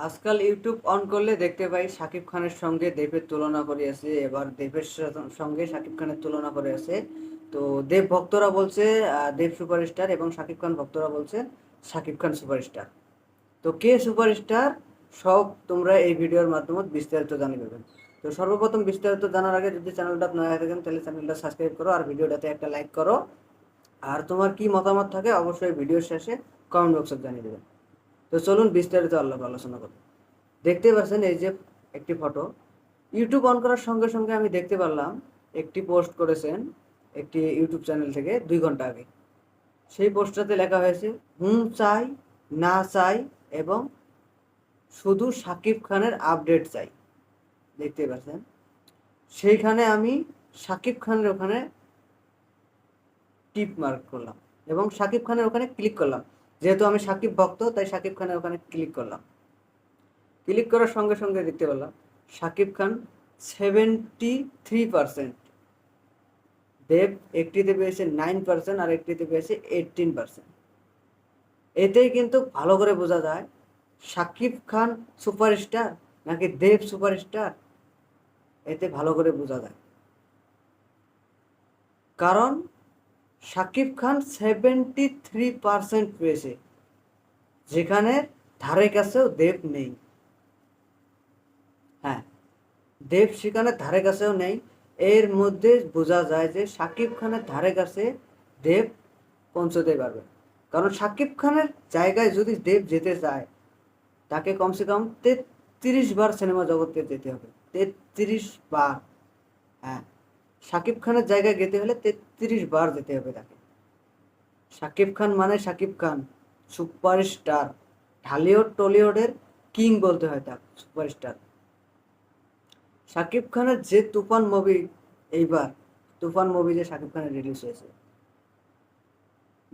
আজকাল YouTube on করলে দেখতে পাই শাকিব খানের সঙ্গে দেবের তুলনা করে আছে, এবার দেবের সঙ্গে শাকিব খানের তুলনা করে আছে। তো দেব ভক্তরা বলছে দেব সুপারস্টার, এবং শাকিব খান ভক্তরা বলছে শাকিব খান সুপারস্টার। তো কে সুপারস্টার সব তোমরা এই ভিডিওর মাধ্যমে বিস্তারিত জানিয়ে দেবেন। তো সর্বপ্রথম বিস্তারিত জানার আগে যদি চ্যানেলটা নয়া হয়ে থাকেন তাহলে চ্যানেলটা সাবস্ক্রাইব করো আর ভিডিওটাতে একটা লাইক করো। আর তোমার কি মতামত থাকে অবশ্যই ভিডিওর শেষে কমেন্ট বক্সে জানিয়ে দেবেন। তো চলুন বিস্তারিত আলোচনা করি। দেখতে পাচ্ছেন এই যে একটি ফটো, ইউটিউব অন করার সঙ্গে সঙ্গে আমি দেখতে পারলাম একটি পোস্ট করেছেন একটি ইউটিউব চ্যানেল থেকে 2 ঘন্টা আগে। সেই পোস্টটাতে লেখা হয়েছে চাই না চাই এবং শুধু শাকিব খানের আপডেট চাই। দেখতে পাচ্ছেন সেইখানে আমি শাকিব খানের ওখানে টিপ মার্ক করলাম এবং শাকিব খানের ওখানে ক্লিক করলাম। যেহেতু আমি শাকিব ভক্ত তাই শাকিব খানের ওখানে ক্লিক করলাম। ক্লিক করার সঙ্গে সঙ্গে দেখতে পেলাম শাকিব খান 73%, দেব একটিতে পেয়েছে 9% আর একটিতে পেয়েছে 18%। এতেই কিন্তু ভালো করে বোঝা যায় শাকিব খান সুপারস্টার নাকি দেব সুপারস্টার। এতে ভালো করে বোঝা যায়, কারণ শাকিব খান 73% পেয়েছে, যেখানে ধারে কাছেও দেব নেই। হ্যাঁ, দেব সেখানে ধারে কাছেও নেই। এর মধ্যে বোঝা যায় যে শাকিব খানের ধারে কাছে দেব পৌঁছতে পারবে, কারণ শাকিব খানের জায়গায় যদি দেব যেতে চায় তাকে কমসে কম 33 বার সিনেমা জগতে যেতে হবে। 33 বার। হ্যাঁ, শাকিব খানের জায়গায় যেতে হলে 33 বার যেতে হবে তাকে। শাকিব খান মানে শাকিব খান সুপারস্টার, ঢালিউড টলিউডের কিং বলতে হয় তাকে, সুপারস্টার। শাকিব খানের যে তুফান মুভি, এইবার তুফান মুভি যে শাকিব খানের রিলিজ হয়েছে,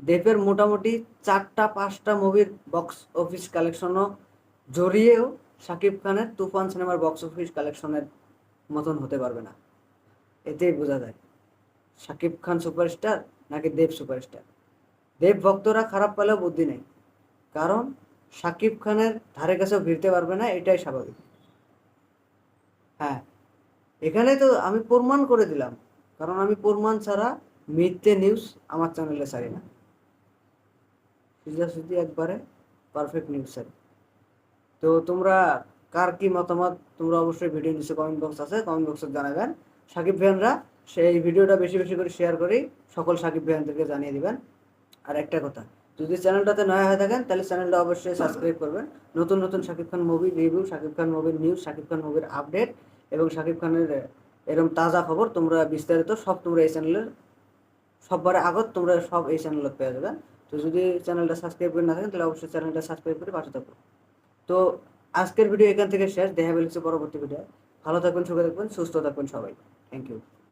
দেবের মোটামুটি 4টা 5টা মুভির বক্স অফিস কালেকশনও জড়িয়েও শাকিব খানের তুফান সিনেমার বক্স অফিস কালেকশনের মতন হতে পারবে না। এতেই বোঝা যায় শাকিব খান সুপারস্টার নাকি দেব সুপারস্টার। দেব ভক্তরা খারাপ পেলেও বুদ্ধি নেই, কারণ শাকিব খানের ধারে কাছেও ভিড়তে পারবে না, এটাই স্বাভাবিক। হ্যাঁ, এখানে তো আমি প্রমাণ করে দিলাম, কারণ আমি প্রমাণ ছাড়া মিথ্যে নিউজ আমার চ্যানেলে ছাড়ি না। সোজাসুজি একবারে পারফেক্ট নিউজ ছাড়ি। তো তোমরা কার কি মতামত তোমরা অবশ্যই ভিডিও নিচে কমেন্ট বক্স আছে, কমেন্ট বক্সে জানাবেন। সাকিব ভাইয়ানরা সেই ভিডিওটা বেশি বেশি করে শেয়ার করেই সকল সাকিব ভাইয়ানদেরকে জানিয়ে দিবেন। আর একটা কথা, যদি চ্যানেলটাতে নয়া হয়ে থাকেন তাহলে চ্যানেলটা অবশ্যই সাবস্ক্রাইব করবেন। নতুন নতুন শাকিব খান মুভি রিভিউ, শাকিব খান মুভির নিউজ, শাকিব খান মুভির আপডেট এবং শাকিব খানের এরকম তাজা খবর তোমরা বিস্তারিত সব তোমরা এই চ্যানেলের সববার আগত তোমরা সব এই চ্যানেলে পেয়ে যাবেন। তো যদি চ্যানেলটা সাবস্ক্রাইব করে না থাকেন তাহলে অবশ্যই চ্যানেলটা সাবস্ক্রাইব করে পাশে থাকবো। তো আজকের ভিডিও এখান থেকে শেষ, দেখা হচ্ছে পরবর্তী ভিডিও। ভালো থাকবেন, সুখে থাকবেন, সুস্থ থাকবেন সবাই। Thank you.